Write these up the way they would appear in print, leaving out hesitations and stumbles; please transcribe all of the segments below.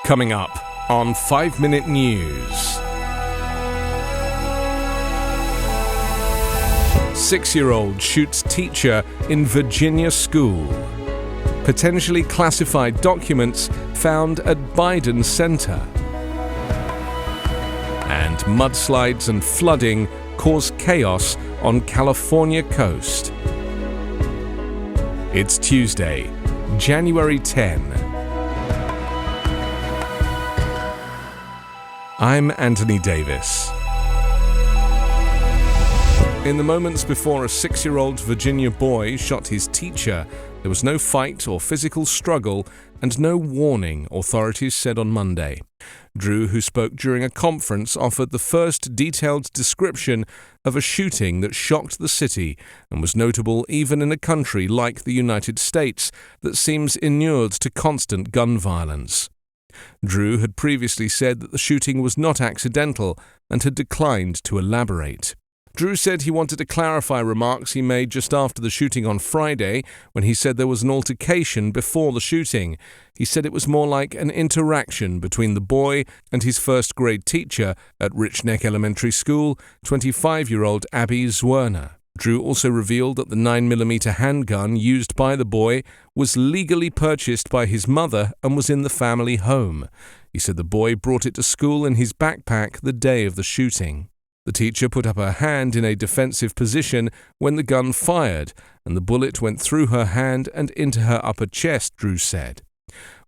Coming up on 5 Minute News. 6-year-old shoots teacher in Virginia school. Potentially classified documents found at Biden Center. And mudslides and flooding cause chaos on California coast. It's Tuesday, January 10. I'm Anthony Davis. In the moments before a 6-year-old Virginia boy shot his teacher, there was no fight or physical struggle and no warning, authorities said on Monday. Drew, who spoke during a conference, offered the first detailed description of a shooting that shocked the city and was notable even in a country like the United States that seems inured to constant gun violence. Drew had previously said that the shooting was not accidental and had declined to elaborate. Drew said he wanted to clarify remarks he made just after the shooting on Friday when he said there was an altercation before the shooting. He said it was more like an interaction between the boy and his first-grade teacher at Rich Neck Elementary School, 25-year-old Abby Zwerner. Drew also revealed that the 9mm handgun used by the boy was legally purchased by his mother and was in the family home. He said the boy brought it to school in his backpack the day of the shooting. The teacher put up her hand in a defensive position when the gun fired, and the bullet went through her hand and into her upper chest, Drew said.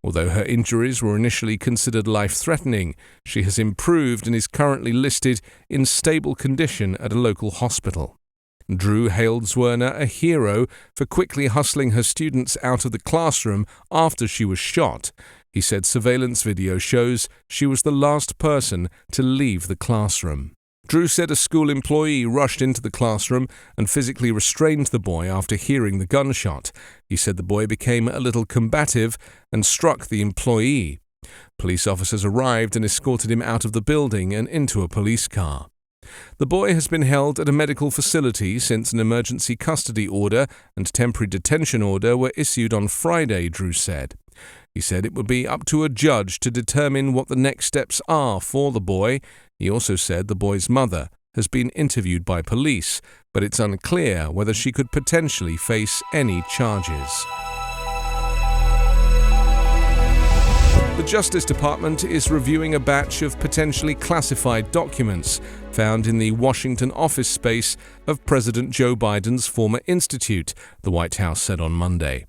Although her injuries were initially considered life-threatening, she has improved and is currently listed in stable condition at a local hospital. Drew hailed Zwerner a hero for quickly hustling her students out of the classroom after she was shot. He said surveillance video shows she was the last person to leave the classroom. Drew said a school employee rushed into the classroom and physically restrained the boy after hearing the gunshot. He said the boy became a little combative and struck the employee. Police officers arrived and escorted him out of the building and into a police car. The boy has been held at a medical facility since an emergency custody order and temporary detention order were issued on Friday, Drew said. He said it would be up to a judge to determine what the next steps are for the boy. He also said the boy's mother has been interviewed by police, but it's unclear whether she could potentially face any charges. The Justice Department is reviewing a batch of potentially classified documents found in the Washington office space of President Joe Biden's former institute, the White House said on Monday.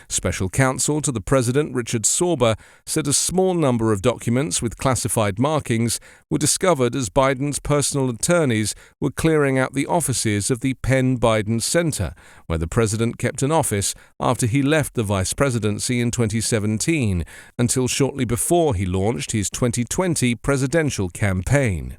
Special counsel to the president, Richard Sorber, said a small number of documents with classified markings were discovered as Biden's personal attorneys were clearing out the offices of the Penn Biden Center, where the president kept an office after he left the vice presidency in 2017, until shortly before he launched his 2020 presidential campaign.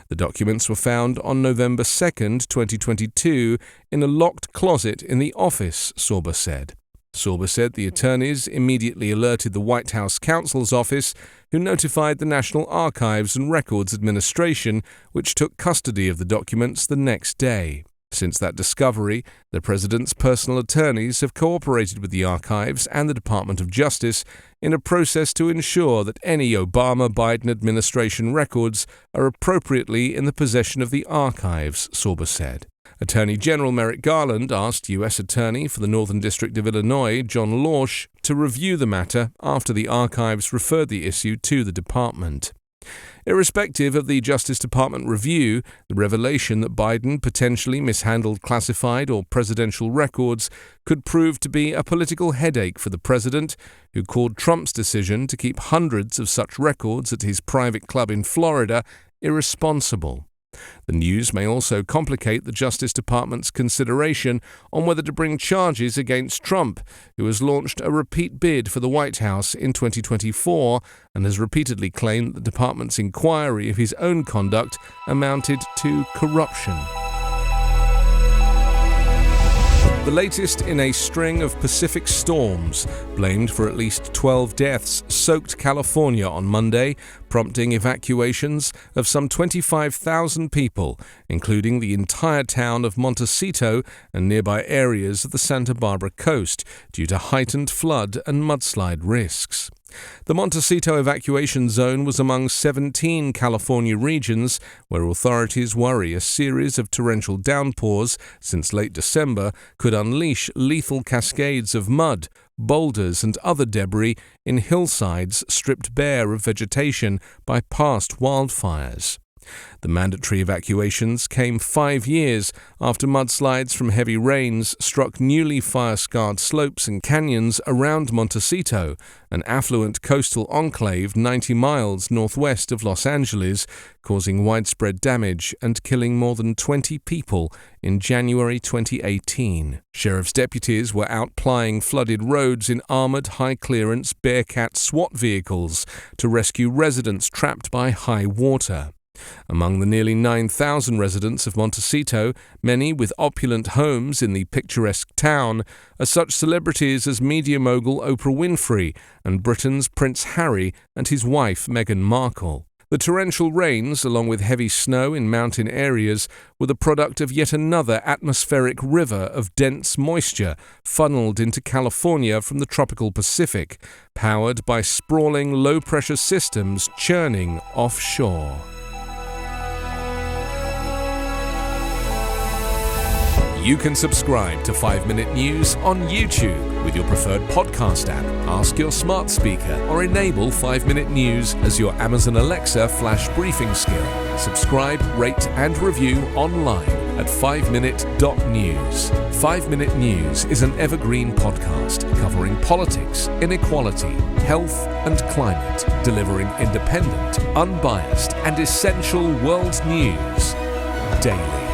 The documents were found on November 2, 2022, in a locked closet in the office, Sorber said. Sorber said the attorneys immediately alerted the White House counsel's office, who notified the National Archives and Records Administration, which took custody of the documents the next day. Since that discovery, the president's personal attorneys have cooperated with the archives and the Department of Justice in a process to ensure that any Obama-Biden administration records are appropriately in the possession of the archives, Sorber said. Attorney General Merrick Garland asked U.S. Attorney for the Northern District of Illinois, John Lorsch, to review the matter after the archives referred the issue to the department. Irrespective of the Justice Department review, the revelation that Biden potentially mishandled classified or presidential records could prove to be a political headache for the president, who called Trump's decision to keep hundreds of such records at his private club in Florida irresponsible. The news may also complicate the Justice Department's consideration on whether to bring charges against Trump, who has launched a repeat bid for the White House in 2024 and has repeatedly claimed that the department's inquiry of his own conduct amounted to corruption. The latest in a string of Pacific storms blamed for at least 12 deaths soaked California on Monday, prompting evacuations of some 25,000 people, including the entire town of Montecito and nearby areas of the Santa Barbara coast, due to heightened flood and mudslide risks. The Montecito evacuation zone was among 17 California regions where authorities worry a series of torrential downpours since late December could unleash lethal cascades of mud, boulders and other debris in hillsides stripped bare of vegetation by past wildfires. The mandatory evacuations came 5 years after mudslides from heavy rains struck newly fire-scarred slopes and canyons around Montecito, an affluent coastal enclave 90 miles northwest of Los Angeles, causing widespread damage and killing more than 20 people in January 2018. Sheriff's deputies were out plying flooded roads in armored high-clearance Bearcat SWAT vehicles to rescue residents trapped by high water. Among the nearly 9,000 residents of Montecito, many with opulent homes in the picturesque town, are such celebrities as media mogul Oprah Winfrey and Britain's Prince Harry and his wife Meghan Markle. The torrential rains, along with heavy snow in mountain areas, were the product of yet another atmospheric river of dense moisture funneled into California from the tropical Pacific, powered by sprawling low-pressure systems churning offshore. You can subscribe to 5 Minute News on YouTube with your preferred podcast app. Ask your smart speaker or enable 5 Minute News as your Amazon Alexa flash briefing skill. Subscribe, rate and review online at 5minute.news. 5 Minute News is an Evergreen podcast covering politics, inequality, health and climate, delivering independent, unbiased and essential world news daily.